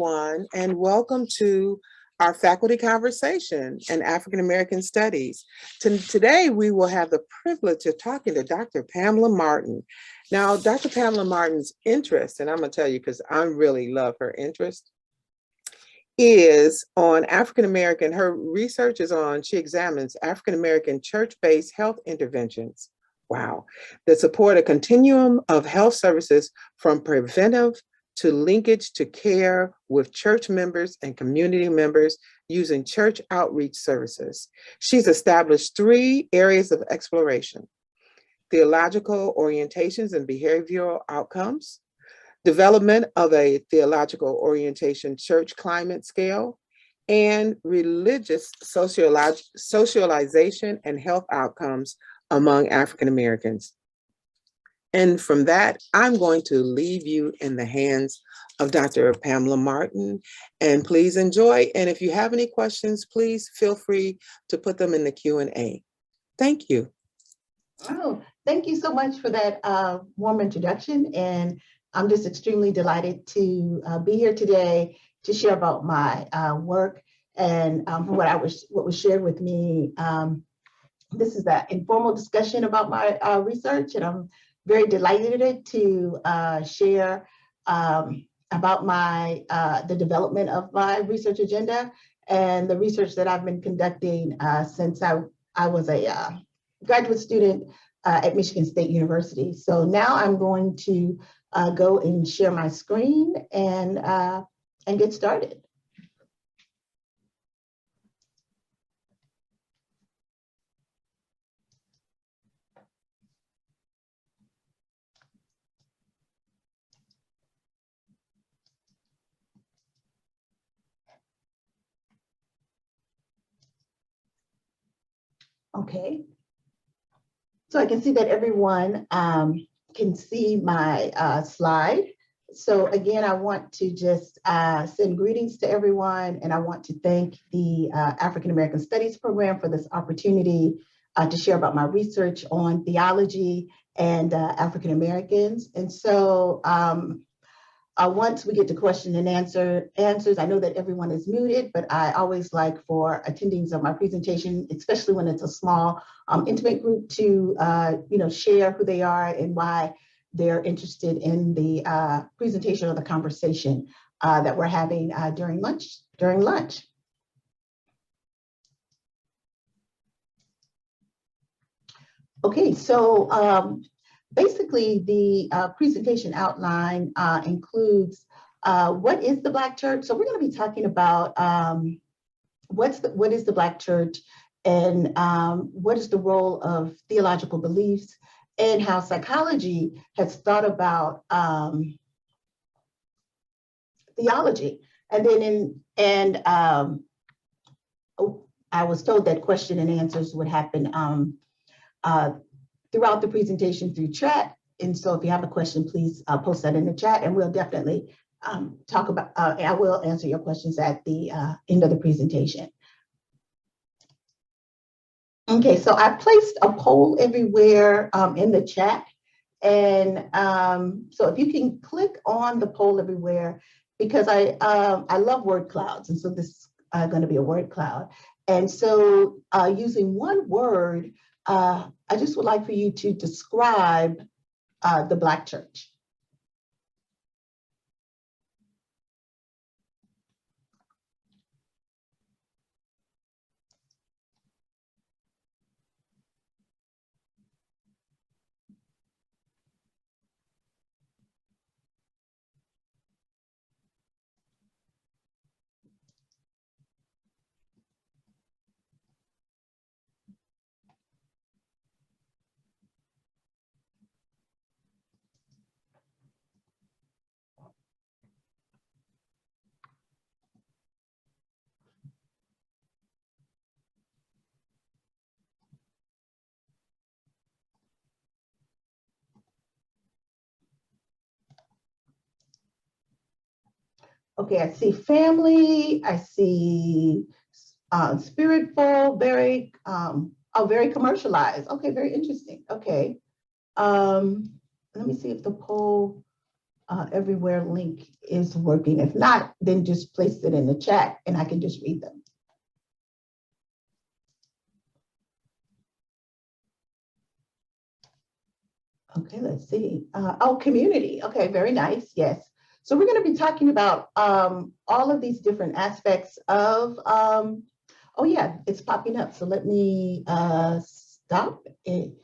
And welcome to our faculty conversation in African American Studies. Today, we will have the privilege of talking to Dr. Pamela Martin. Now, Dr. Pamela Martin's interest, and I'm going to tell you because I really love her interest, is on African American. Her research is on, she examines African American church-based health interventions. Wow, that support a continuum of health services from preventive to linkage to care with church members and community members using church outreach services. She's established 3 areas of exploration: theological orientations and behavioral outcomes, development of a theological orientation church climate scale, and religious socialization and health outcomes among African Americans. And from that, I'm going to leave you in the hands of Dr. Pamela Martin, and please enjoy. And if you have any questions, please feel free to put them in the Q&A. Thank you. Oh, thank you so much for that warm introduction. And I'm just extremely delighted to be here today to share about my work and what was shared with me. This is an informal discussion about my research, and I'm very delighted to share about the development of my research agenda and the research that I've been conducting since I was a graduate student at Michigan State University. So now I'm going to go and share my screen and get started. Okay, so I can see that everyone can see my slide. So again, I want to just send greetings to everyone, and I want to thank the African American Studies program for this opportunity to share about my research on theology and African Americans. And so once we get to question and answers, I know that everyone is muted, but I always like for attendees of my presentation, especially when it's a small, intimate group, to share who they are and why they're interested in the presentation or the conversation that we're having during lunch. Okay, so basically, the presentation outline includes what is the Black church. So we're going to be talking about what is the Black church, and what is the role of theological beliefs, and how psychology has thought about theology. And then I was told that question and answers would happen throughout the presentation through chat. And so if you have a question, please post that in the chat, and we'll definitely talk about, I will answer your questions at the end of the presentation. Okay, so I placed a poll everywhere in the chat. And so if you can click on the poll everywhere, because I love word clouds. And so this is going to be a word cloud. And so using one word, I just would like for you to describe the Black church. Okay, I see family, I see spiritful, very commercialized. Okay, very interesting. Okay, let me see if the poll everywhere link is working. If not, then just place it in the chat and I can just read them. Okay, let's see. Oh, community. Okay, very nice. Yes. So we're going to be talking about all of these different aspects of, oh yeah, it's popping up. So let me stop and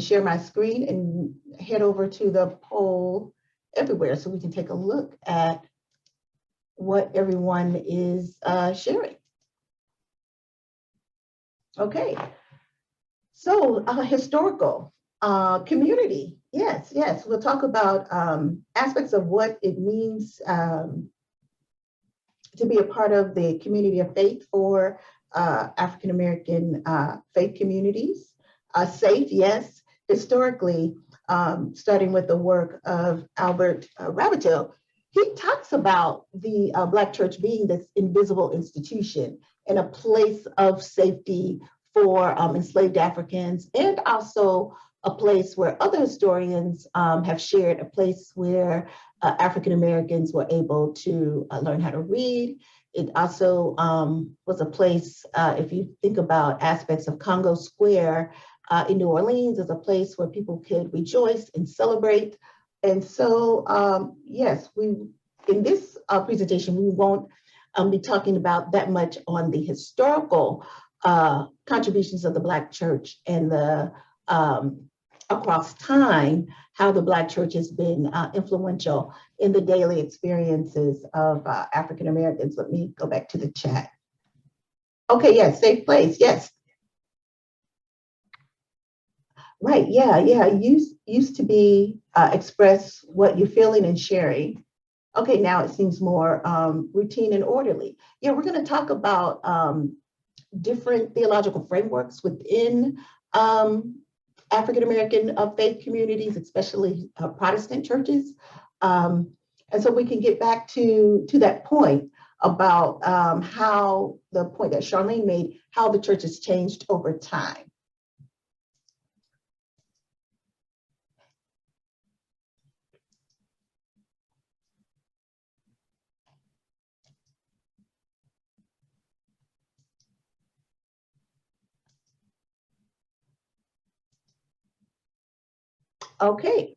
share my screen and head over to the poll everywhere so we can take a look at what everyone is sharing. Okay. So historical. Community, yes, yes. We'll talk about aspects of what it means to be a part of the community of faith for African American faith communities. Safe, yes. Historically, starting with the work of Albert Rabotel, he talks about the Black church being this invisible institution and a place of safety for enslaved Africans, and also a place where other historians have shared, a place where African Americans were able to learn how to read. It also was a place, if you think about aspects of Congo Square in New Orleans, as a place where people could rejoice and celebrate. And so, yes, in this presentation, we won't be talking about that much on the historical contributions of the Black church and the across time, how the Black church has been influential in the daily experiences of African Americans. Let me go back to the chat. Okay, yes, safe place, yes. Right, yeah, used to be express what you're feeling and sharing. Okay, now it seems more routine and orderly. Yeah, we're gonna talk about different theological frameworks within African American faith communities, especially Protestant churches. And so we can get back to that point about how the point that Charlene made, how the church has changed over time. Okay,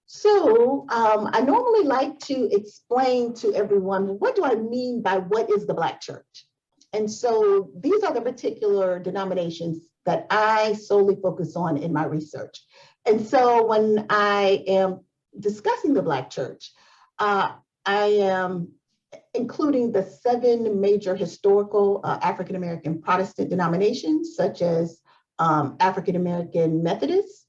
so I normally like to explain to everyone, what do I mean by what is the Black church? And so these are the particular denominations that I solely focus on in my research. And so when I am discussing the Black church, I am including the 7 major historical African American Protestant denominations, such as African American Methodist,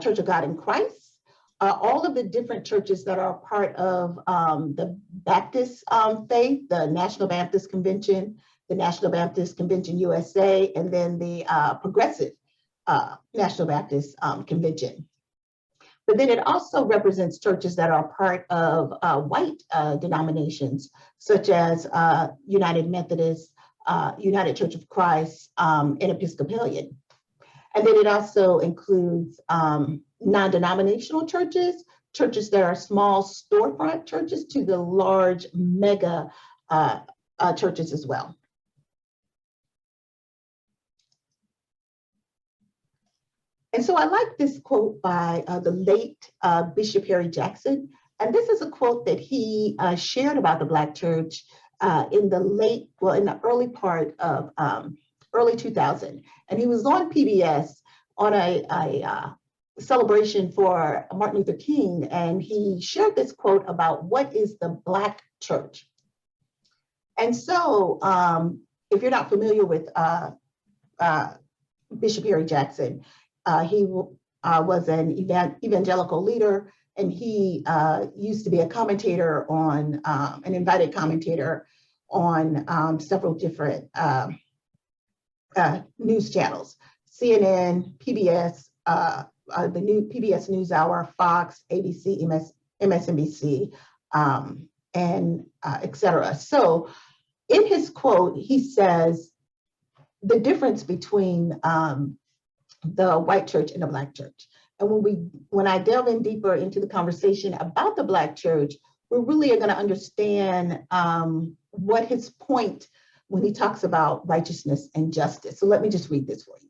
Church of God in Christ, all of the different churches that are part of the Baptist faith, the National Baptist Convention, the National Baptist Convention USA, and then the Progressive National Baptist Convention. But then it also represents churches that are part of white denominations, such as United Methodist, United Church of Christ, and Episcopalian. And then it also includes non-denominational churches, churches that are small storefront churches, to the large mega churches as well. And so I like this quote by the late Bishop Harry Jackson. And this is a quote that he shared about the Black church in the early part of early 2000. And he was on PBS on a celebration for Martin Luther King. And he shared this quote about what is the Black church. And so if you're not familiar with Bishop Harry Jackson, he was an evangelical leader, and he used to be a commentator on, an invited commentator on several different news channels, CNN, PBS, the new PBS NewsHour, Fox, ABC, MSNBC, and et cetera. So in his quote, he says the difference between the white church and the Black church. And when I delve in deeper into the conversation about the Black church, we're really going to understand what his point when he talks about righteousness and justice. So let me just read this for you.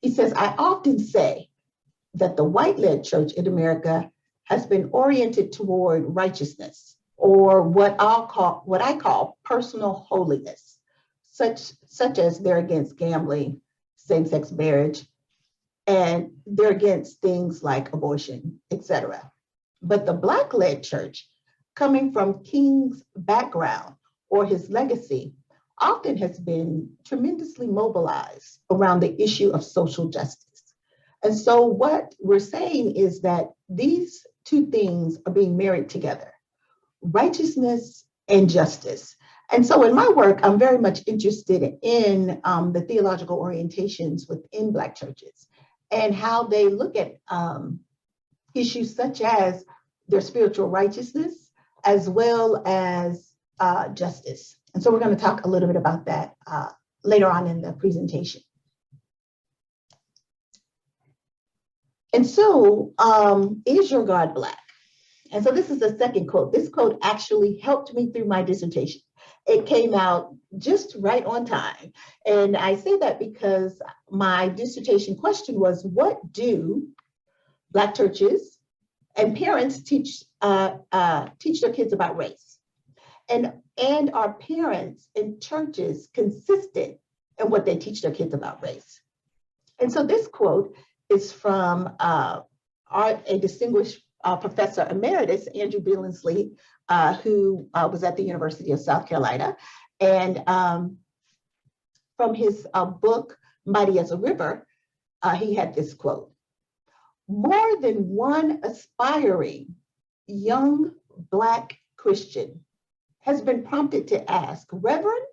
He says, I often say that the white-led church in America has been oriented toward righteousness, or what I call personal holiness, such as they're against gambling, same-sex marriage, and they're against things like abortion, etc. But the Black-led church, coming from King's background or his legacy, often has been tremendously mobilized around the issue of social justice. And so what we're saying is that these two things are being married together, righteousness and justice. And so in my work, I'm very much interested in the theological orientations within Black churches and how they look at issues such as their spiritual righteousness as well as justice. And so we're going to talk a little bit about that later on in the presentation. And so, is your God Black? And so this is the second quote. This quote actually helped me through my dissertation. It came out just right on time. And I say that because my dissertation question was, what do Black churches and parents teach their kids about race? And are parents and churches consistent in what they teach their kids about race? And so this quote is from a distinguished professor emeritus, Andrew Billingsley, who was at the University of South Carolina. And from his book, Mighty as a River, he had this quote: more than one aspiring young Black Christian has been prompted to ask, Reverend,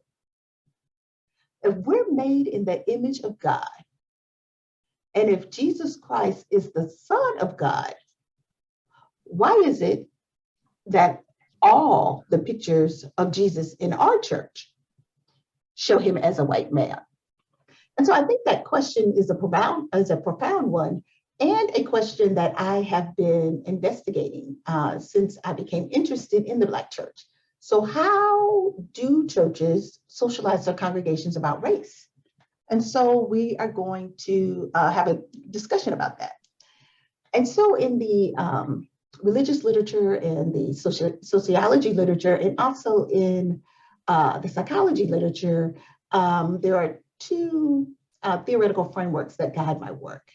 if we're made in the image of God, and if Jesus Christ is the Son of God, why is it that all the pictures of Jesus in our church show him as a white man? And so I think that question is a profound one, and a question that I have been investigating since I became interested in the Black church. So how do churches socialize their congregations about race? And so we are going to have a discussion about that. And so in the religious literature and the sociology literature, and also in the psychology literature, there are two theoretical frameworks that guide my work.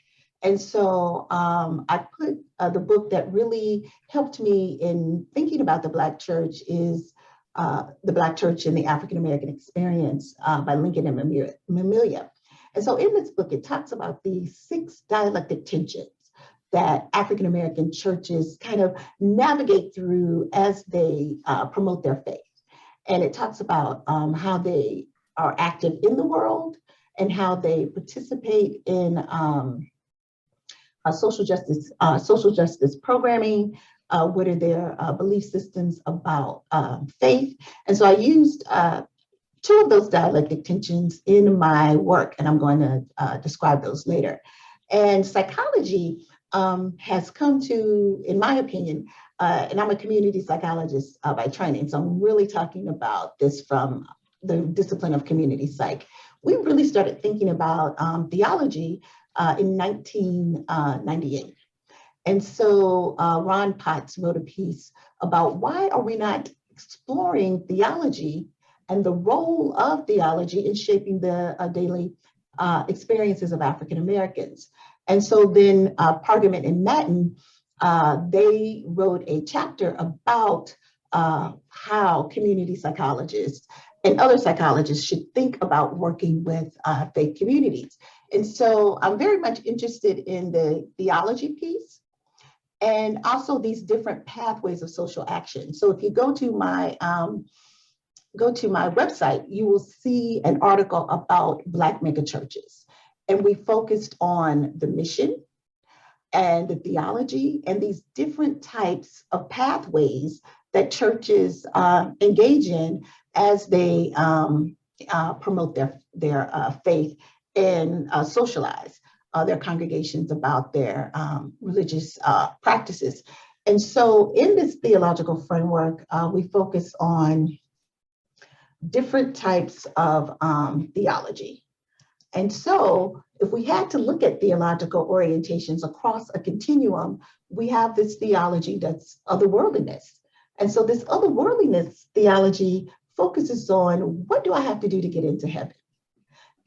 And so I put the book that really helped me in thinking about the Black church is The Black Church and the African American Experience by Lincoln and Mamilia. And so in this book, it talks about the 6 dialectic tensions that African American churches kind of navigate through as they promote their faith. And it talks about how they are active in the world and how they participate in social justice programming. What are their belief systems about faith? And so I used 2 of those dialectic tensions in my work, and I'm going to describe those later. And psychology has come to, in my opinion, and I'm a community psychologist by training, so I'm really talking about this from the discipline of community psych. We really started thinking about theology in 1998. And so Ron Potts wrote a piece about why are we not exploring theology and the role of theology in shaping the daily experiences of African Americans. And so then Pargament and Matten, they wrote a chapter about how community psychologists and other psychologists should think about working with faith communities. And so I'm very much interested in the theology piece and also these different pathways of social action. So if you go to my website, you will see an article about Black megachurches. And we focused on the mission and the theology and these different types of pathways that churches engage in as they promote their faith and socialize their congregations about their religious practices. And so in this theological framework, we focus on different types of theology. And so if we had to look at theological orientations across a continuum, we have this theology that's otherworldliness. And so this otherworldliness theology focuses on, what do I have to do to get into heaven?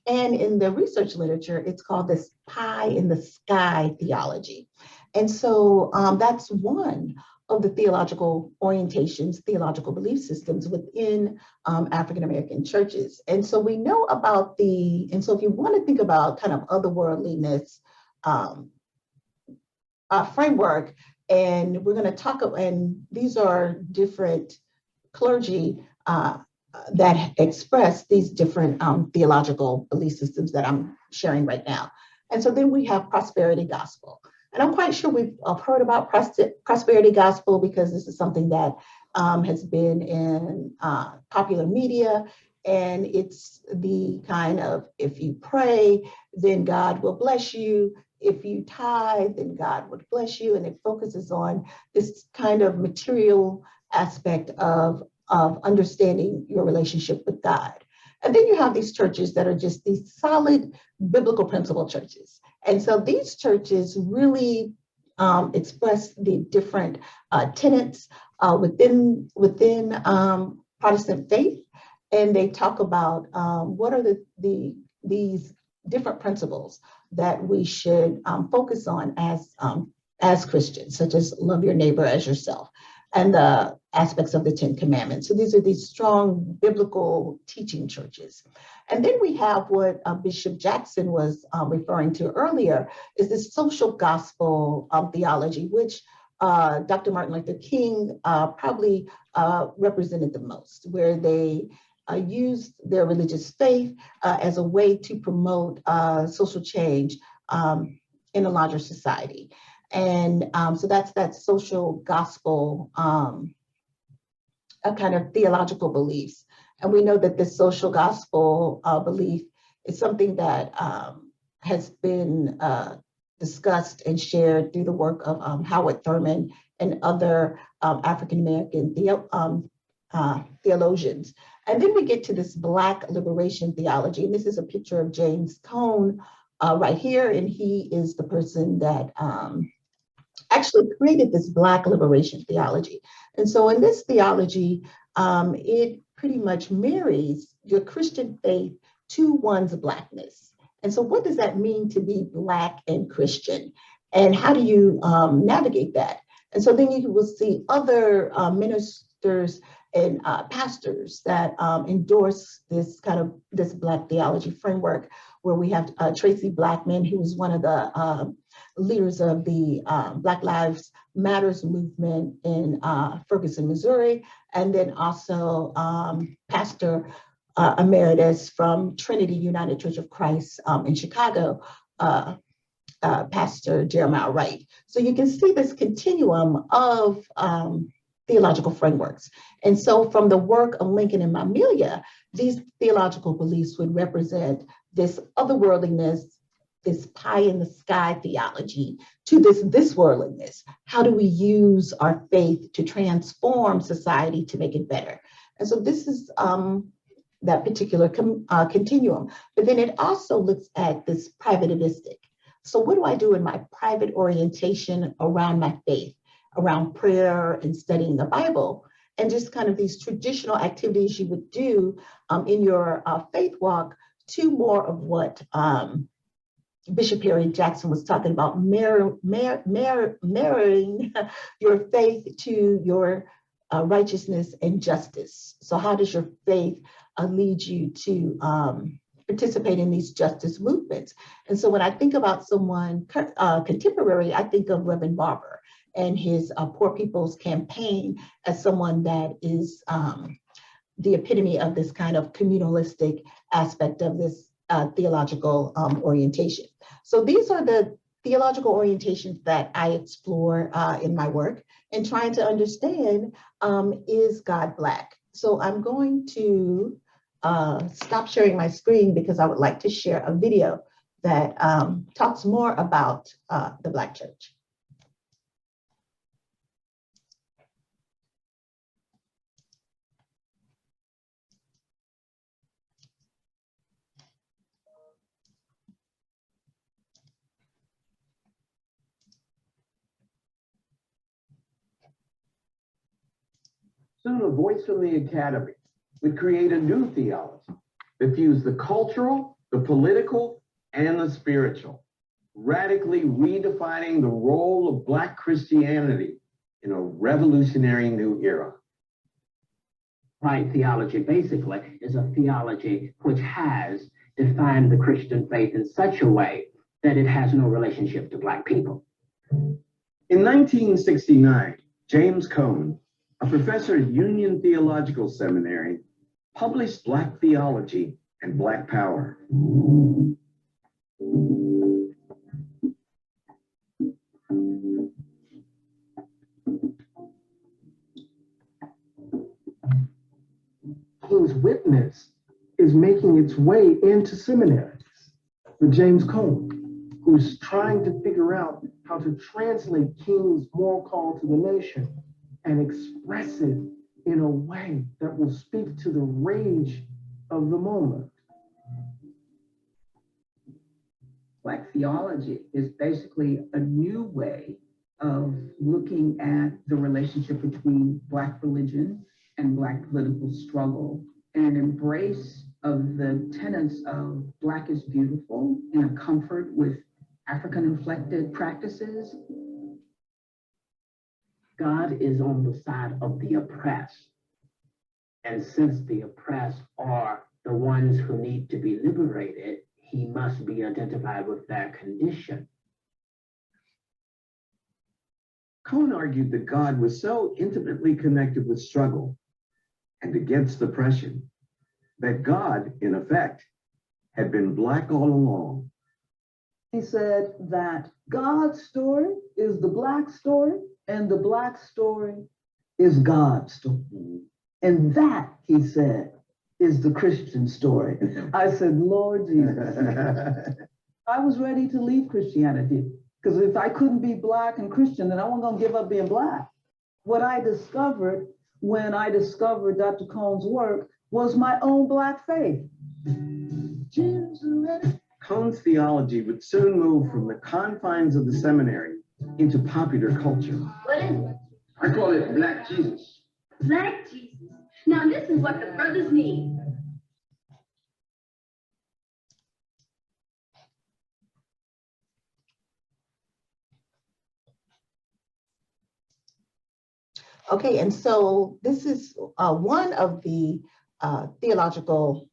And in the research literature, it's called this pie in the sky theology. And so that's one of the theological orientations, theological belief systems within African-American churches. And so we know about and so if you want to think about kind of otherworldliness framework, and we're going to talk, and these are different clergy that express these different theological belief systems that I'm sharing right now. And so then we have prosperity gospel. And I'm quite sure we've heard about prosperity gospel, because this is something that has been in popular media. And it's the kind of, if you pray, then God will bless you. If you tithe, then God would bless you. And it focuses on this kind of material aspect of understanding your relationship with God. And then you have these churches that are just these solid biblical principle churches. And so these churches really express the different tenets within Protestant faith. And they talk about what are these different principles that we should focus on as Christians, such as love your neighbor as yourself, and the aspects of the 10 Commandments. So these are these strong biblical teaching churches. And then we have what Bishop Jackson was referring to earlier, is this social gospel theology, which Dr. Martin Luther King probably represented the most, where they used their religious faith as a way to promote social change in a larger society. And so that's that social gospel a kind of theological beliefs. And we know that this social gospel belief is something that has been discussed and shared through the work of Howard Thurman and other African-American theologians. And then we get to this Black liberation theology. And this is a picture of James Cone right here. And he is the person that actually created this Black liberation theology. And so in this theology, it pretty much marries your Christian faith to one's Blackness. And so what does that mean to be Black and Christian? And how do you navigate that? And so then you will see other ministers and pastors that endorse this Black theology framework, where we have Tracy Blackman, who was one of the leaders of the Black Lives Matters movement in Ferguson, Missouri, and then also Pastor Emeritus from Trinity United Church of Christ in Chicago, Pastor Jeremiah Wright. So you can see this continuum of theological frameworks. And so from the work of Lincoln and Mamilia, these theological beliefs would represent this otherworldliness, this pie in the sky theology, to this worldliness. How do we use our faith to transform society to make it better? And so this is that particular continuum. But then it also looks at this primitivistic. So what do I do in my private orientation around my faith, around prayer and studying the Bible, and just kind of these traditional activities you would do in your faith walk, to more of what Bishop Harry Jackson was talking about, marrying your faith to your righteousness and justice. So how does your faith lead you to participate in these justice movements? And so when I think about someone contemporary, I think of Reverend Barber and his Poor People's Campaign as someone that is the epitome of this kind of communalistic aspect of this theological orientation. So these are the theological orientations that I explore in my work, and trying to understand, is God Black? So I'm going to stop sharing my screen, because I would like to share a video that talks more about the Black church. Soon, a voice from the academy would create a new theology that fused the cultural, the political, and the spiritual, radically redefining the role of Black Christianity in a revolutionary new era. Right theology basically is a theology which has defined the Christian faith in such a way that it has no relationship to Black people. In 1969, James Cone, a professor at Union Theological Seminary, published Black Theology and Black Power. King's witness is making its way into seminaries with James Cone, who's trying to figure out how to translate King's moral call to the nation and express it in a way that will speak to the rage of the moment. Black theology is basically a new way of looking at the relationship between Black religion and Black political struggle, and an embrace of the tenets of Black is beautiful and a comfort with African-inflected practices. God is on the side of the oppressed. And since the oppressed are the ones who need to be liberated, he must be identified with their condition. Cone argued that God was so intimately connected with struggle and against oppression that God, in effect, had been Black all along. He said that God's story is the Black story, and the Black story is God's story. And that, he said, is the Christian story. I said, Lord Jesus, I was ready to leave Christianity, because if I couldn't be Black and Christian, then I wasn't going to give up being Black. What I discovered when I discovered Dr. Cone's work was my own Black faith. Cone's theology would soon move from the confines of the seminary into popular culture. What is it? I call it Black Jesus. Black Jesus. Now this is what the brothers need. Okay, and so this is one of the theological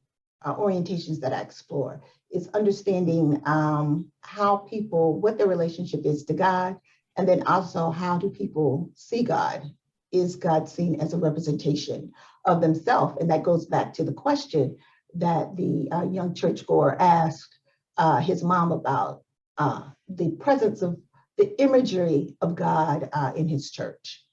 orientations that I explore, is understanding how people, what their relationship is to God, and then also how do people see God? Is God seen as a representation of themselves? And that goes back to the question that the young churchgoer asked his mom about the presence of the imagery of God in his church.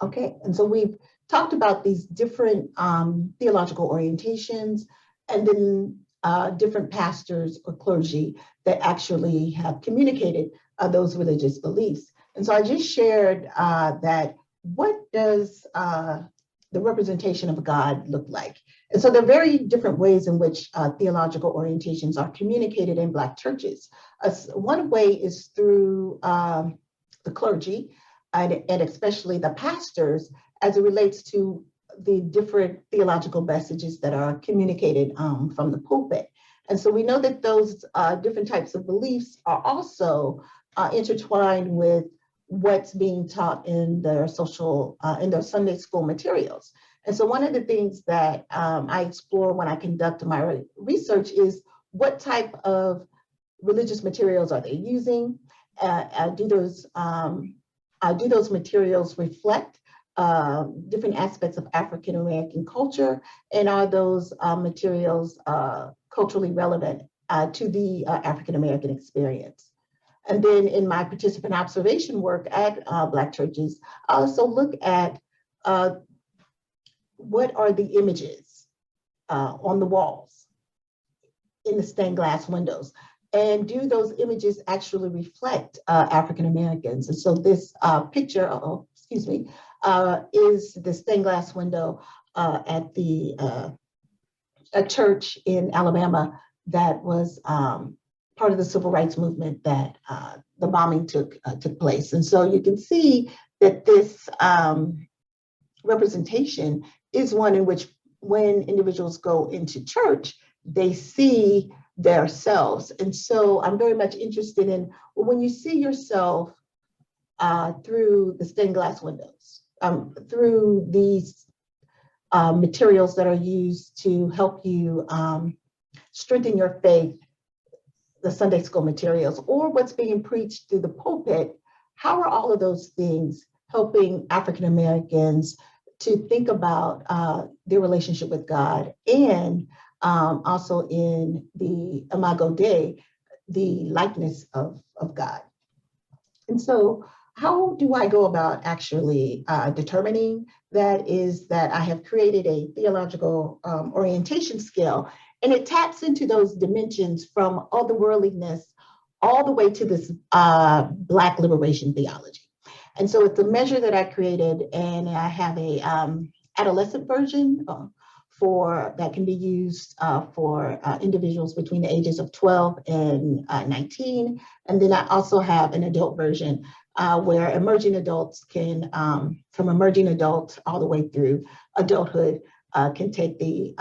Okay, and so we've talked about these different theological orientations, and then different pastors or clergy that actually have communicated those religious beliefs. And so I just shared that what does the representation of God look like? And so there are very different ways in which theological orientations are communicated in Black churches. One way is through the clergy, and especially the pastors, as it relates to the different theological messages that are communicated from the pulpit. And so we know that those different types of beliefs are also intertwined with what's being taught in their in their Sunday school materials. And so one of the things that I explore when I conduct my research is what type of religious materials are they using? Do those materials reflect different aspects of African American culture, and are those materials culturally relevant to the African American experience. And then in my participant observation work at Black churches, I also look at what are the images on the walls in the stained glass windows, and do those images actually reflect African Americans? And so this picture, excuse me, is the stained glass window at a church in Alabama that was part of the civil rights movement that the bombing took place. And so you can see that this representation is one in which when individuals go into church, they see themselves. And so I'm very much interested in, well, when you see yourself through the stained glass windows, through these materials that are used to help you strengthen your faith, the Sunday school materials, or what's being preached through the pulpit, how are all of those things helping African Americans to think about their relationship with God, and also in the Imago Dei, the likeness of God? And so how do I go about actually determining that? Is that I have created a theological orientation scale, and it taps into those dimensions from otherworldliness all the way to this Black liberation theology. And so it's a measure that I created, and I have a adolescent version for that can be used for individuals between the ages of 12 and 19. And then I also have an adult version where emerging adults can, from emerging adults all the way through adulthood, can take the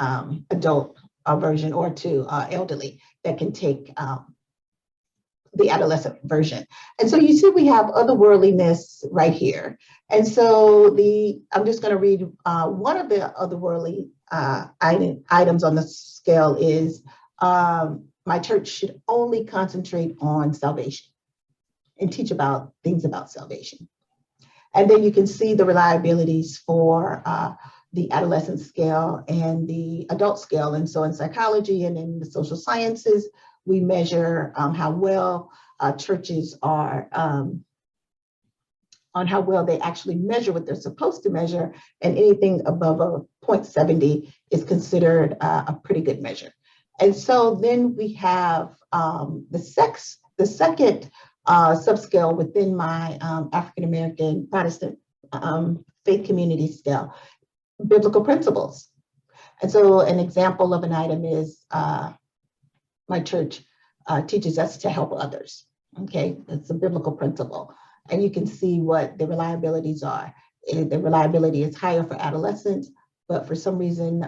adult version, or to elderly that can take the adolescent version. And so you see we have otherworldliness right here. And so I'm just going to read one of the otherworldly items on the scale is my church should only concentrate on salvation and teach about things about salvation. And then you can see the reliabilities for the adolescent scale and the adult scale. And so in psychology and in the social sciences, we measure how well churches are, on how well they actually measure what they're supposed to measure, and anything above a 0.70 is considered a pretty good measure. And so then we have the second subscale within my African American Protestant faith community scale, biblical principles. And so an example of an item is my church teaches us to help others. Okay, it's a biblical principle. And you can see what the reliabilities are. The reliability is higher for adolescents, but for some reason,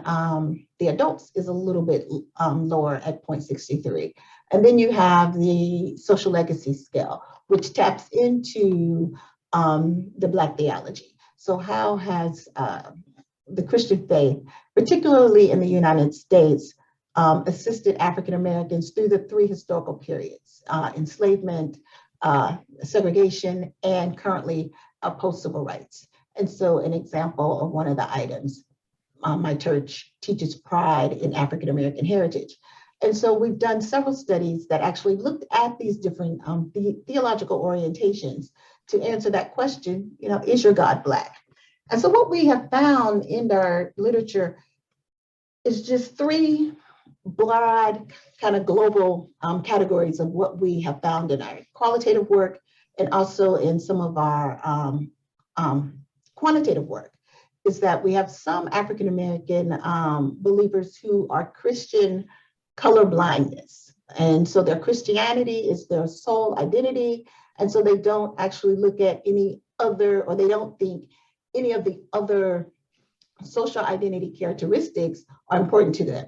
the adults is a little bit lower at 0.63. And then you have the social legacy scale, which taps into the Black theology. So how has the Christian faith, particularly in the United States, assisted African Americans through the three historical periods, enslavement, segregation, and currently post-civil rights? And so an example of one of the items, my church teaches pride in African American heritage. And so we've done several studies that actually looked at these different theological orientations to answer that question, is your God Black? And so what we have found in our literature is just three broad kind of global categories of what we have found in our qualitative work and also in some of our quantitative work, is that we have some African American believers who are Christian colorblindness. And so their Christianity is their sole identity. And so they don't actually look at any other, or they don't think any of the other social identity characteristics are important to them.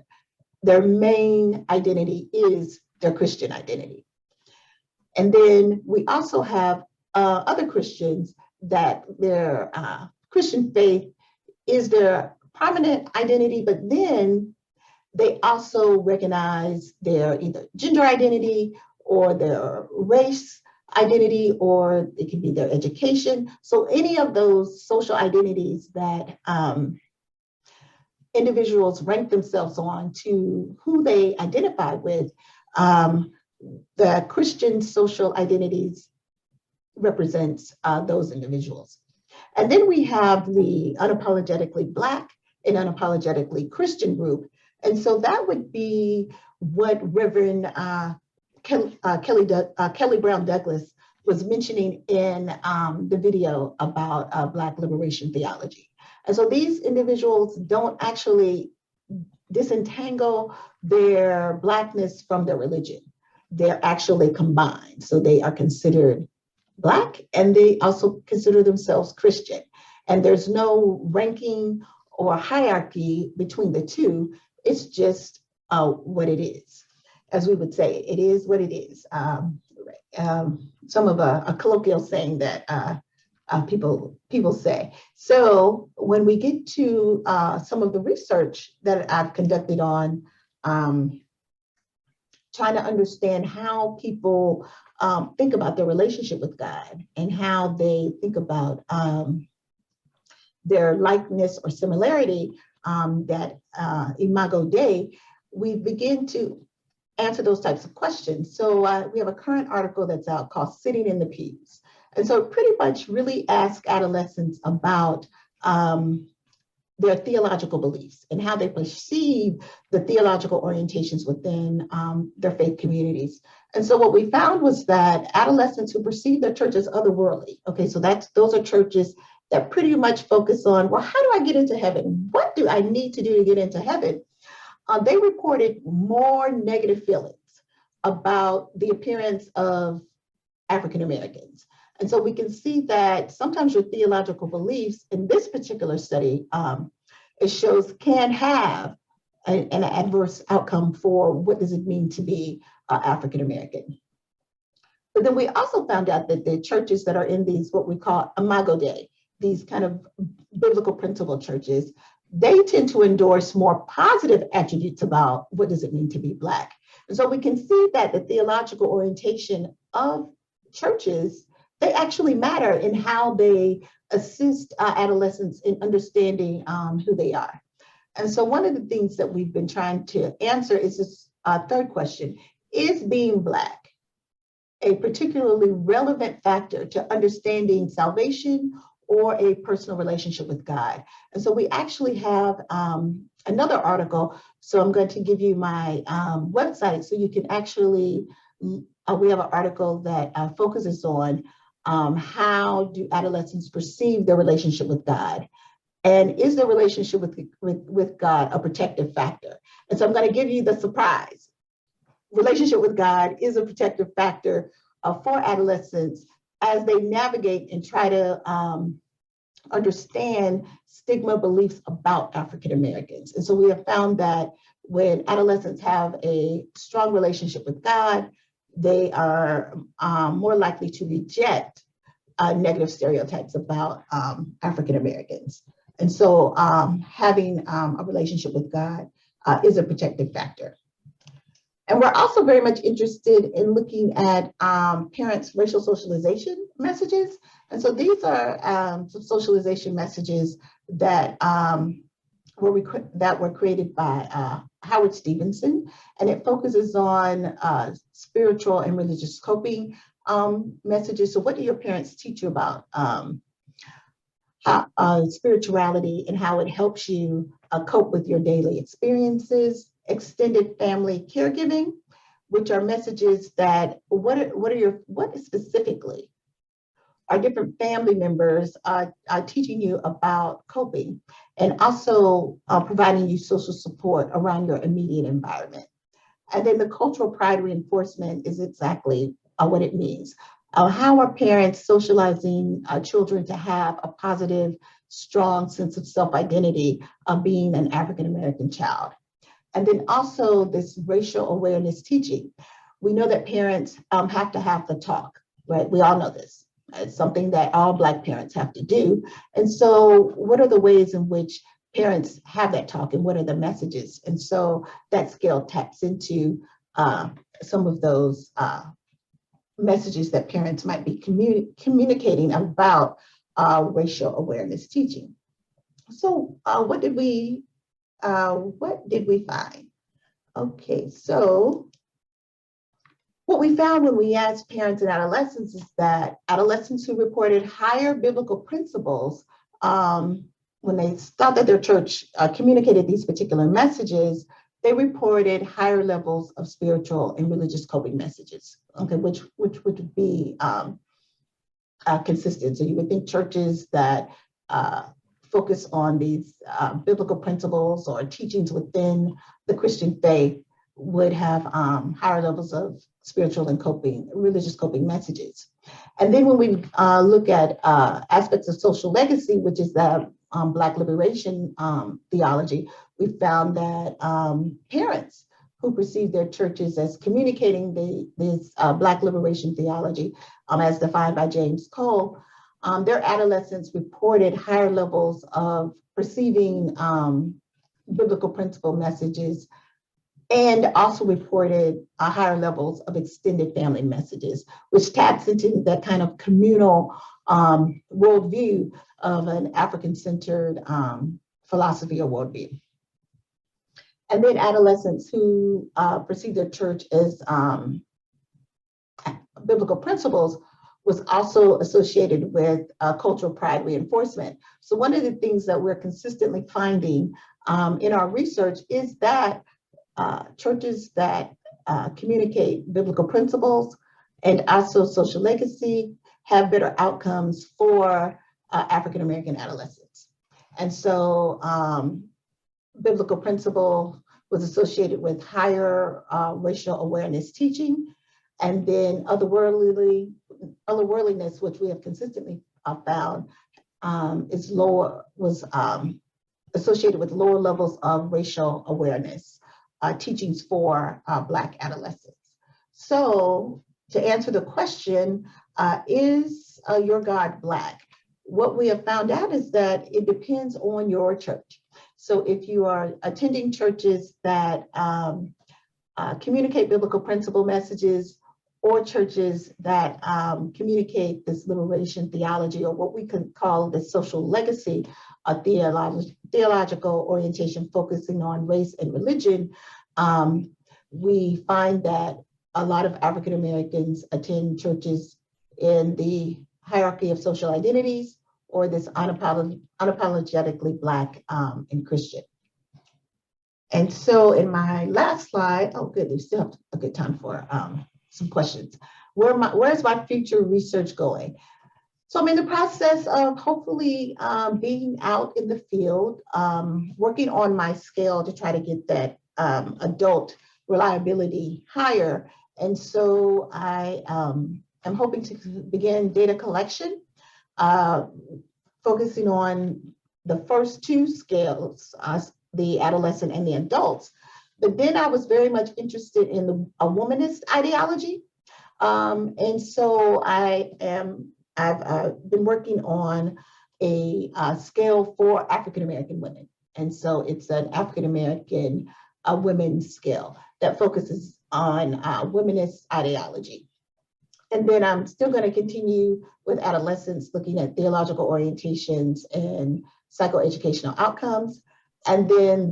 Their main identity is their Christian identity. And then we also have other Christians that their Christian faith is their prominent identity, but then they also recognize their either gender identity or their race identity, or it can be their education. So any of those social identities that individuals rank themselves on to who they identify with, the Christian social identities represents those individuals. And then we have the unapologetically Black and unapologetically Christian group. And so that would be what Reverend Kelly Brown Douglas was mentioning in the video about Black liberation theology. And so these individuals don't actually disentangle their Blackness from their religion. They're actually combined. So they are considered Black, and they also consider themselves Christian. And there's no ranking or hierarchy between the two. It's just what it is. As we would say, it is what it is. Some of a colloquial saying that people say. So when we get to some of the research that I've conducted on trying to understand how people think about their relationship with God and how they think about their likeness or similarity, that Imago Dei, we begin to answer those types of questions. So we have a current article that's out called Sitting in the Pews. And so it pretty much really asks adolescents about their theological beliefs and how they perceive the theological orientations within their faith communities. And so what we found was that adolescents who perceive their church as otherworldly, okay, so those are churches that pretty much focus on, well, how do I get into heaven? What do I need to do to get into heaven? They reported more negative feelings about the appearance of African Americans. And so we can see that sometimes your theological beliefs in this particular study, it shows can have an adverse outcome for what does it mean to be African American. But then we also found out that the churches that are in these, what we call Imago Dei, these kind of biblical principle churches, they tend to endorse more positive attributes about what does it mean to be Black. And so we can see that the theological orientation of churches, they actually matter in how they assist adolescents in understanding who they are. And so one of the things that we've been trying to answer is this third question: is being Black a particularly relevant factor to understanding salvation or a personal relationship with God? And so we actually have another article. So I'm going to give you my website so you can actually, we have an article that focuses on how do adolescents perceive their relationship with God? And is their relationship with God a protective factor? And so I'm going to give you the surprise. Relationship with God is a protective factor for adolescents as they navigate and try to understand stigma beliefs about African Americans. And so we have found that when adolescents have a strong relationship with God, they are more likely to reject negative stereotypes about African Americans. And so having a relationship with God is a protective factor. And we're also very much interested in looking at parents' racial socialization messages. And so these are some socialization messages that were created by Howard Stevenson, and it focuses on spiritual and religious coping messages. So what do your parents teach you about spirituality and how it helps you cope with your daily experiences? Extended family caregiving, which are messages that what specifically are different family members are teaching you about coping, and also providing you social support around your immediate environment. And then the cultural pride reinforcement is exactly what it means. How are parents socializing children to have a positive, strong sense of self-identity of being an African American child? And then also this racial awareness teaching. We know that parents have to have the talk, right? We all know this. It's something that all Black parents have to do. And so what are the ways in which parents have that talk, and what are the messages? And so that scale taps into some of those messages that parents might be communicating about racial awareness teaching. So what did we find? Okay, so what we found when we asked parents and adolescents is that adolescents who reported higher biblical principles, when they thought that their church communicated these particular messages, they reported higher levels of spiritual and religious coping messages, okay, which would be consistent. So you would think churches that focus on these biblical principles or teachings within the Christian faith would have higher levels of spiritual and religious coping messages. And then when we look at aspects of social legacy, which is the Black liberation theology, we found that parents who perceive their churches as communicating this Black liberation theology, as defined by James Cole, their adolescents reported higher levels of perceiving biblical principle messages, and also reported higher levels of extended family messages, which taps into that kind of communal worldview of an African-centered philosophy or worldview. And then adolescents who perceive their church as biblical principles was also associated with cultural pride reinforcement. So one of the things that we're consistently finding in our research is that churches that communicate biblical principles and also social legacy have better outcomes for African-American adolescents. And so biblical principle was associated with higher racial awareness teaching, and then otherworldliness, which we have consistently found was associated with lower levels of racial awareness teachings for Black adolescents. So to answer the question, is your God Black? What we have found out is that it depends on your church. So if you are attending churches that communicate biblical principle messages, or churches that communicate this liberation theology, or what we could call the social legacy, a theological orientation focusing on race and religion, we find that a lot of African Americans attend churches in the hierarchy of social identities, or this unapologetically Black and Christian. And so in my last slide, oh good, we still have a good time for some questions. Where's my future research going? So I'm in the process of hopefully being out in the field, working on my scale to try to get that adult reliability higher. And so I am hoping to begin data collection, focusing on the first two scales, the adolescent and the adults. But then I was very much interested in a womanist ideology. And so I've been working on a scale for African-American women. And so it's an African-American women's scale that focuses on womanist ideology. And then I'm still going to continue with adolescents looking at theological orientations and psychoeducational outcomes. And then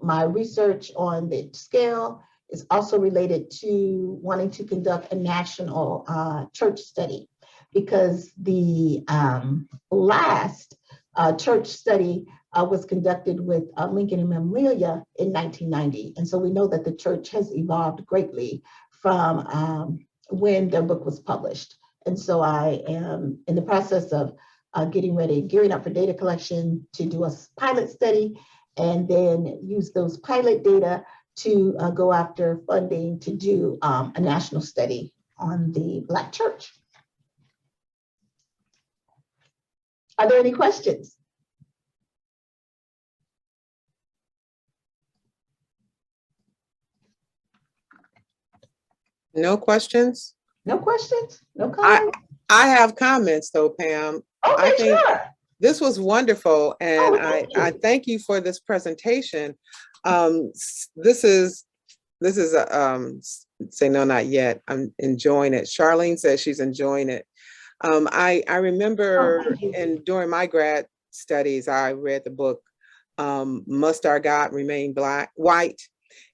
my research on the scale is also related to wanting to conduct a national church study, because the last church study was conducted with Lincoln and Memorial in 1990. And so we know that the church has evolved greatly from when their book was published. And so I am in the process of gearing up for data collection to do a pilot study, and then use those pilot data to go after funding to do a national study on the Black church. Are there any questions? No questions? No questions? No comments? I have comments though, Pam. Okay, I think sure. this was wonderful, and I thank you for this presentation. This is say no, not yet. I'm enjoying it. Charlene says she's enjoying it. I remember thank you. during my grad studies, I read the book, Must Our God Remain White?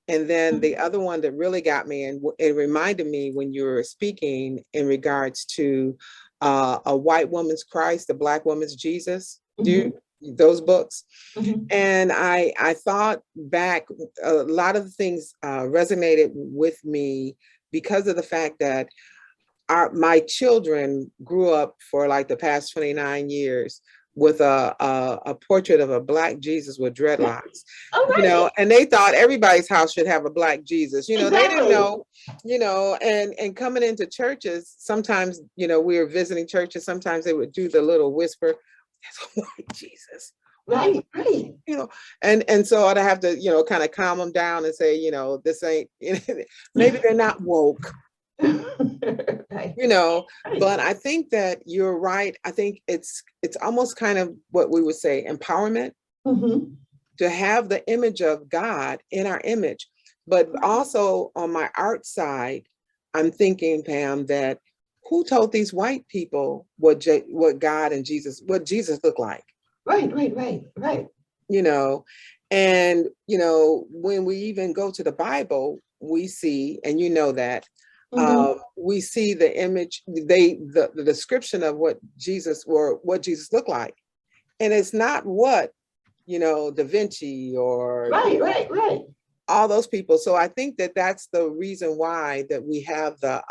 And then the other one that really got me, and it reminded me when you were speaking in regards to a white woman's Christ, a black woman's Jesus. Do you, those books? And I thought back, a lot of the things resonated with me because of the fact that my children grew up for like the past 29 years with a portrait of a black Jesus with dreadlocks, you know, and they thought everybody's house should have a black Jesus, you know, they didn't know, you know, and coming into churches, sometimes, you know, we were visiting churches, sometimes they would do the little whisper, "That's a white Jesus." Right. You know, and so I'd have to, you know, kind of calm them down and say, you know, this ain't, maybe they're not woke, Right. you know, but I think that you're right. I think it's almost kind of what we would say empowerment to have the image of God in our image. But also on my art side, I'm thinking, Pam, that who told these white people what God and Jesus, what Jesus looked like? Right. You know, and, you know, when we even go to the Bible, we see, and you know that, we see the image, the description of what Jesus looked like. And it's not what, you know, Da Vinci or Right. all those people. So I think that that's the reason why that we have the,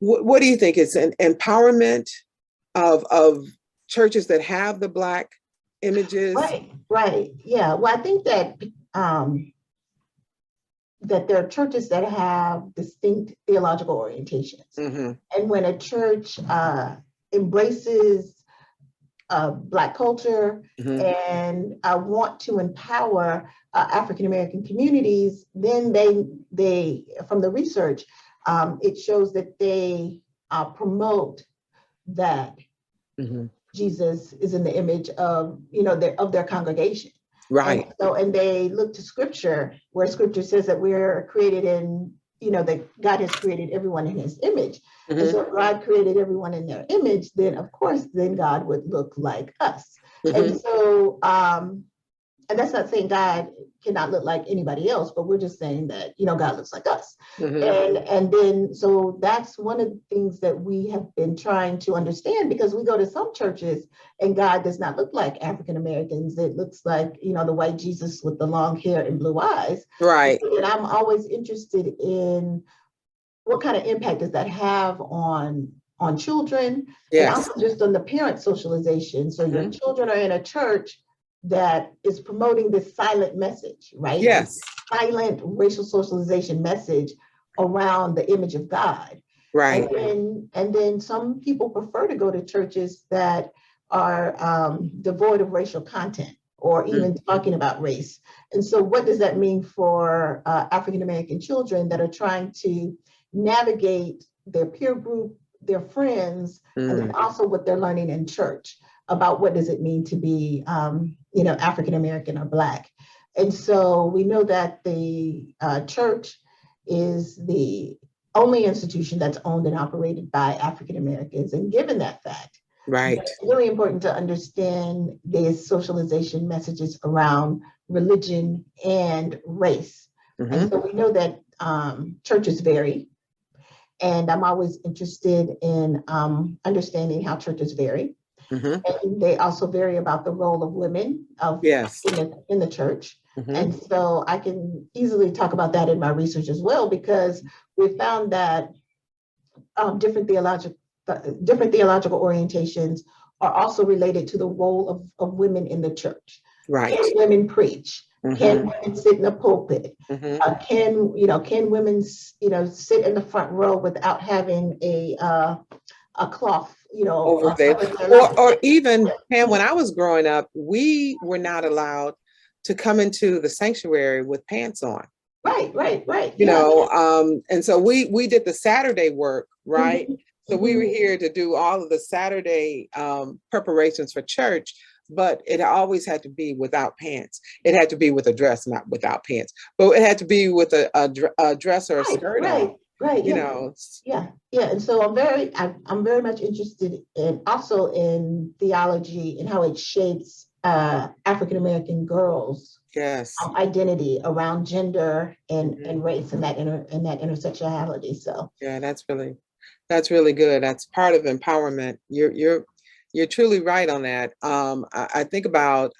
what do you think? It's an empowerment of churches that have the Black images? Right. Yeah. Well, I think that that there are churches that have distinct theological orientations. And when a church embraces Black culture and want to empower African American communities, then they from the research, it shows that they promote that Jesus is in the image of, you know, their congregation. Right. And they look to scripture, where scripture says that we're created in, you know, that God has created everyone in his image. And so if God created everyone in their image, then of course, then God would look like us. And so, and that's not saying God cannot look like anybody else, but we're just saying that, you know, God looks like us. And then, so that's one of the things that we have been trying to understand, because we go to some churches and God does not look like African Americans. It looks like, you know, the white Jesus with the long hair and blue eyes. Right. And I'm always interested in what kind of impact does that have on children, and also just on the parent socialization. So your children are in a church that is promoting this silent message, right? Yes. Silent racial socialization message around the image of God. Right. And then some people prefer to go to churches that are devoid of racial content or even talking about race. And so what does that mean for African American children that are trying to navigate their peer group, their friends, and then also what they're learning in church about what does it mean to be, you know, African American or Black. And so we know that the church is the only institution that's owned and operated by African Americans. And given that fact, it's really important to understand these socialization messages around religion and race. And so we know that churches vary. And I'm always interested in understanding how churches vary. And they also vary about the role of women in the church. And so I can easily talk about that in my research as well, because we found that different theological orientations are also related to the role of women in the church. Right. Can women preach? Can women sit in the pulpit? Can women, you know, sit in the front row without having a cloth, you know, over there? Or even, Pam, when I was growing up, we were not allowed to come into the sanctuary with pants on. Right. You know, and so we did the Saturday work, right? So we were here to do all of the Saturday preparations for church, but it always had to be without pants. It had to be with a dress, not without pants, but it had to be with a dress or a Right, skirt right, on, right, you yeah. know. Yeah, yeah, and so I'm very much interested in also in theology and how it shapes African American girls' Yes. identity around gender and Mhm. race and that intersectionality. So Yeah, that's really good. That's part of empowerment. You're truly right on that. I think about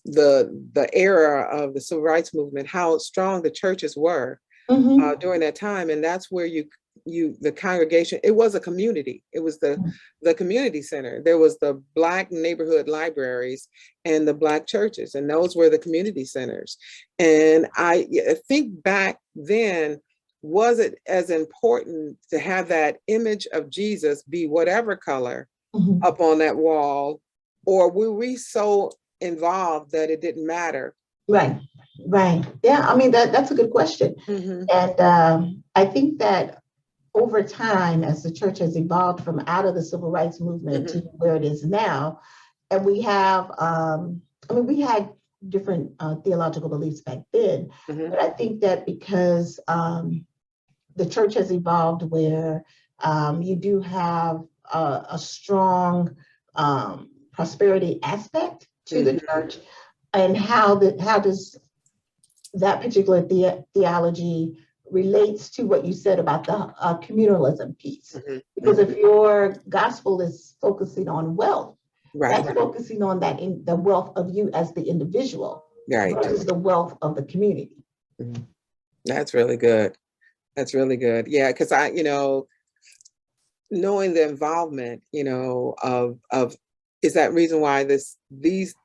the era of the civil rights movement, how strong the churches were mhm, during that time, and that's where the congregation, it was a community. It was the community center. There was the Black neighborhood libraries and the Black churches, and those were the community centers. And I think back then, was it as important to have that image of Jesus be whatever color mhm. up on that wall, or were we so involved that it didn't matter? Right, right. Yeah, I mean that's a good question. Hmm. And I think that over time, as the church has evolved from out of the civil rights movement to Hmm. where it is now, and we have, I mean, we had different theological beliefs back then, Hmm. but I think that because the church has evolved where you do have a strong prosperity aspect to the Hmm. church, and how does that particular theology relates to what you said about the communalism piece. Hmm. Because Hmm. if your gospel is focusing on wealth, Right, that's focusing on that in the wealth of you as the individual right. versus the wealth of the community. Mhm. That's really good. That's really good. Yeah, because knowing the involvement, of is that reason why these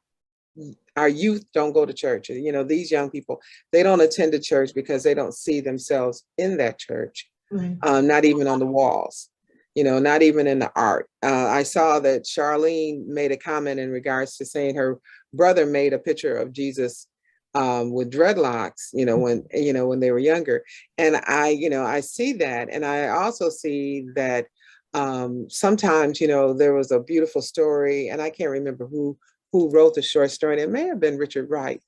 our youth don't go to church. These young people, they don't attend a church because they don't see themselves in that church, Right. not even on the walls, not even in the art. I saw that Charlene made a comment in regards to saying her brother made a picture of Jesus with dreadlocks, when they were younger. And I see that. And I also see that sometimes, there was a beautiful story, and I can't remember who wrote the short story, and it may have been Richard Wright,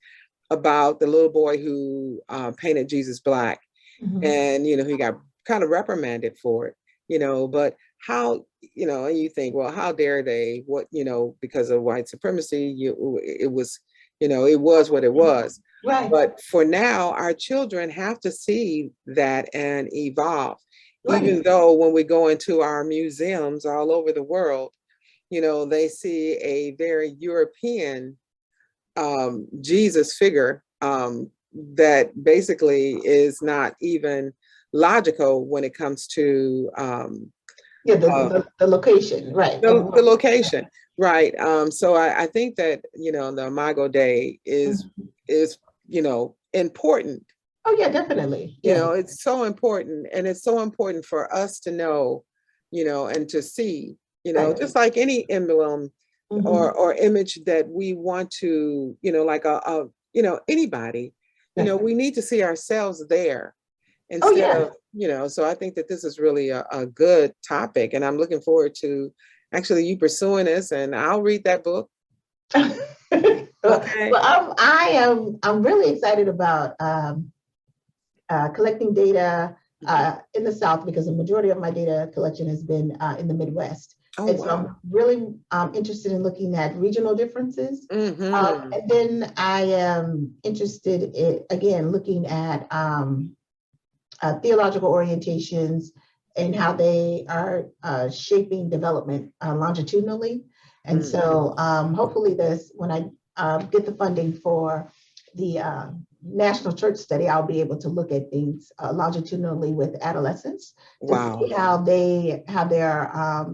about the little boy who painted Jesus black. Mhm. And, he got kind of reprimanded for it, but how, and you think, well, how dare they, what, because of white supremacy, it was, it was what it was. Right, But for now, our children have to see that and evolve, right, even though when we go into our museums all over the world, they see a very European Jesus figure that basically is not even logical when it comes to yeah, uh, the location, right. the location, right? So I think that the Imago Dei Mhm. is important. Oh yeah, definitely. Yeah. It's so important, and it's so important for us to know, and to see, Right. just like any emblem Mhm. or image that we want to, like anybody, Right. we need to see ourselves there Oh instead yeah. of, so I think that this is really a good topic, and I'm looking forward to actually you pursuing this, and I'll read that book. Well, Okay. I'm really excited about collecting data in the South because the majority of my data collection has been in the Midwest. Oh, And so wow. I'm really interested in looking at regional differences. Mm-hmm. And then I am interested in, again, looking at theological orientations and how they are shaping development longitudinally. And so hopefully when I get the funding for the National Church Study, I'll be able to look at things longitudinally with adolescents to Wow. see how they're,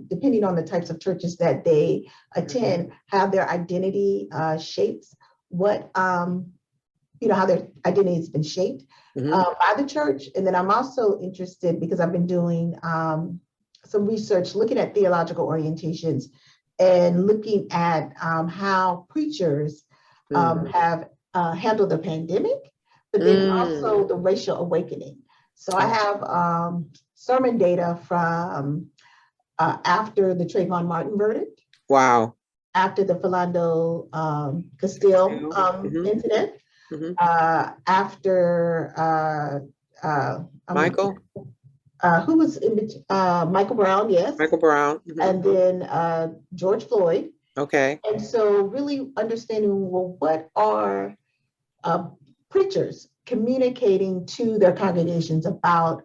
depending on the types of churches that they attend, how their identity shapes what, how their identity has been shaped Mm-hmm. by the church. And then I'm also interested because I've been doing some research looking at theological orientations and looking at how preachers have handled the pandemic, but then also the racial awakening. So I have sermon data from after the Trayvon Martin verdict. Wow. after the Philando Castile Mhm. incident, Mhm. after Michael who was Michael Brown, yes, Brown. Mhm. and then George Floyd. Okay. And so really understanding, well, what are preachers communicating to their congregations about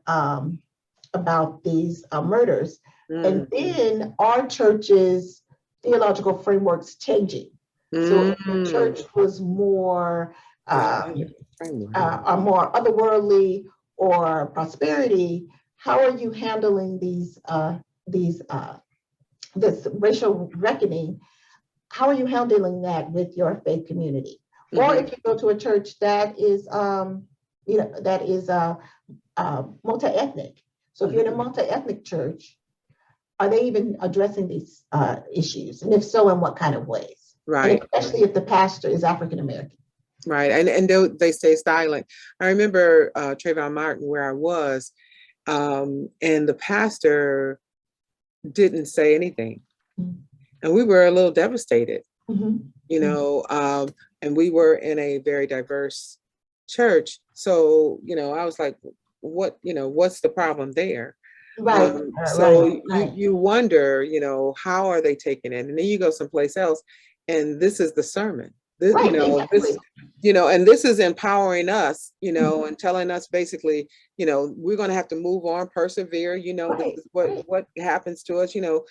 these murders? And then our church's theological frameworks changing. So if the church was more more otherworldly or prosperity, how are you handling this racial reckoning? How are you handling that with your faith community? Or if you go to a church that is multi-ethnic. So if you're in a multi-ethnic church, are they even addressing these issues? And if so, in what kind of ways? Right. And especially if the pastor is African American. Right. And they stay silent. I remember Trayvon Martin, where I was, and the pastor didn't say anything. And we were a little devastated, you know, and we were in a very diverse church. So, you know, I was like, what's the problem there? Right. You wonder, you know, how are they taking it? And then you go someplace else, and this is the sermon. This, Right, you know, exactly. this, you know, and this is empowering us, you know, and telling us basically, you know, we're going to have to move on, persevere, you know, this is what happens to us, you know,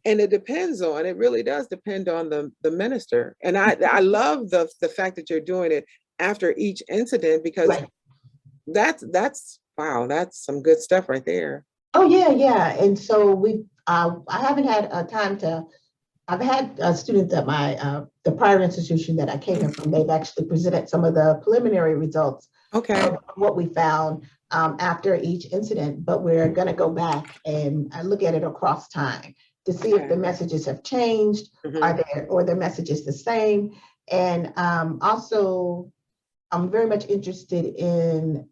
and it really does depend on the minister. And I love the fact that you're doing it after each incident, because that's wow, that's some good stuff right there. Oh yeah. And so I haven't had time to. I've had students at my the prior institution that I came from. They've actually presented some of the preliminary results of what we found after each incident. But we're going to go back and look at it across time to see if the messages have changed, or their messages the same. And also, I'm very much interested in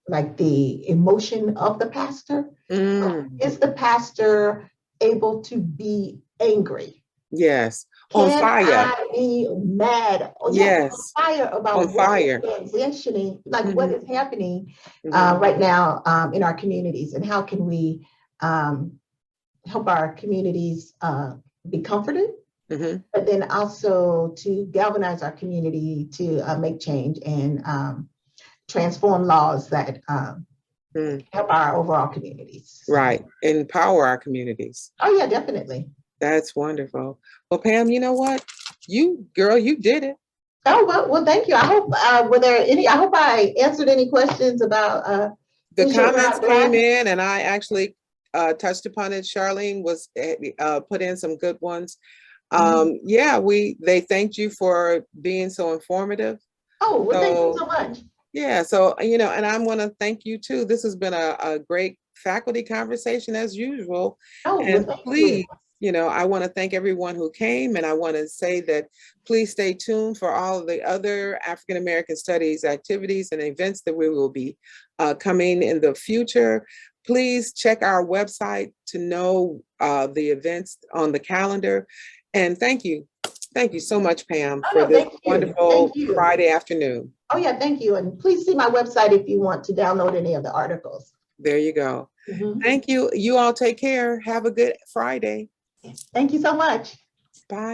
like the emotion of the pastor. Is the pastor able to be angry? Yes. On fire. I be mad? Yes. On fire about on fire. Transitioning, like what is happening right now in our communities, and how can we help our communities be comforted, but then also to galvanize our community to make change and transform laws that help our overall communities. Right. Empower our communities. Oh yeah, definitely. That's wonderful. Well, Pam, you know what? You did it. Oh, well, thank you. I hope, were there any, I hope I answered any questions about the comments came in, and I actually touched upon it. Charlene was put in some good ones. Yeah, they thanked you for being so informative. Oh, well, thank you so much. Yeah, so, you know, and I want to thank you too. This has been a great faculty conversation as usual. Oh, and well, please, you know, I want to thank everyone who came, and I want to say that please stay tuned for all of the other African American Studies activities and events that we will be coming in the future. Please check our website to know the events on the calendar. And thank you. Thank you so much, Pam, for this wonderful Friday afternoon. Oh yeah, thank you. And please see my website if you want to download any of the articles. There you go. Thank you. You all take care. Have a good Friday. Thank you so much.